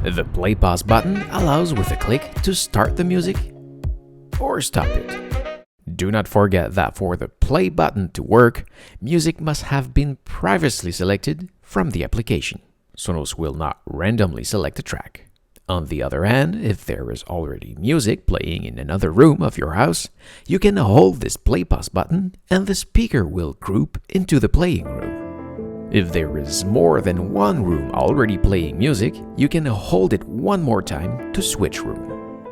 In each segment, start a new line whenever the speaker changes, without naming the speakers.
The play pause button allows with a click to start the music or stop it. Do not forget that for the play button to work, music must have been previously selected from the application. Sonos will not randomly select a track. On the other hand, if there is already music playing in another room of your house, you can hold this play pause button and the speaker will group into the playing room. If there is more than one room already playing music, you can hold it one more time to switch room.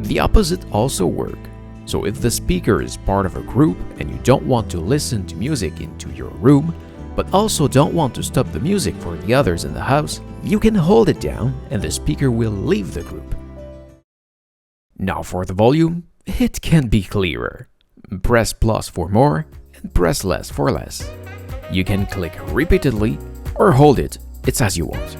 The opposite also works. So if the speaker is part of a group and you don't want to listen to music into your room, but also don't want to stop the music for the others in the house, you can hold it down and the speaker will leave the group. Now for the volume, it can be clearer. Press plus for more and press less for less. You can click repeatedly or hold it, it's as you want.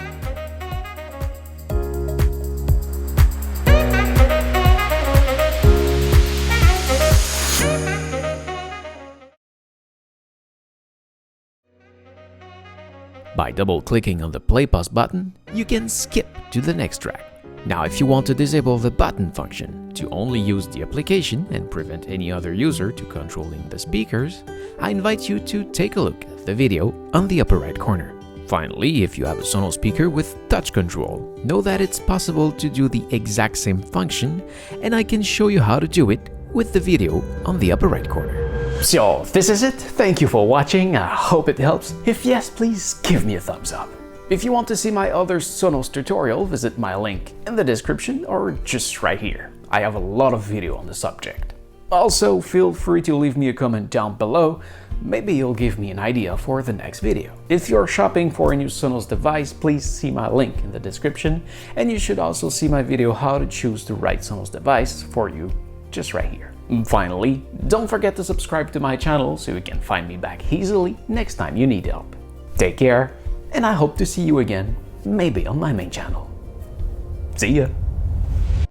By double-clicking on the play pause button, you can skip to the next track. Now if you want to disable the button function to only use the application and prevent any other user to controlling the speakers, I invite you to take a look at the video on the upper right corner. Finally, if you have a Sonos speaker with touch control, know that it's possible to do the exact same function, and I can show you how to do it with the video on the upper right corner.
So this is it. Thank you for watching. I hope it helps. If yes, please give me a thumbs up. If you want to see my other Sonos tutorial, visit my link in the description or just right here. I have a lot of video on the subject. Also, feel free to leave me a comment down below. Maybe you'll give me an idea for the next video. If you're shopping for a new Sonos device, please see my link in the description. And you should also see my video how to choose the right Sonos device for you just right here. Finally, don't forget to subscribe to my channel so you can find me back easily next time you need help. Take care, and I hope to see you again, maybe on my main channel. See ya!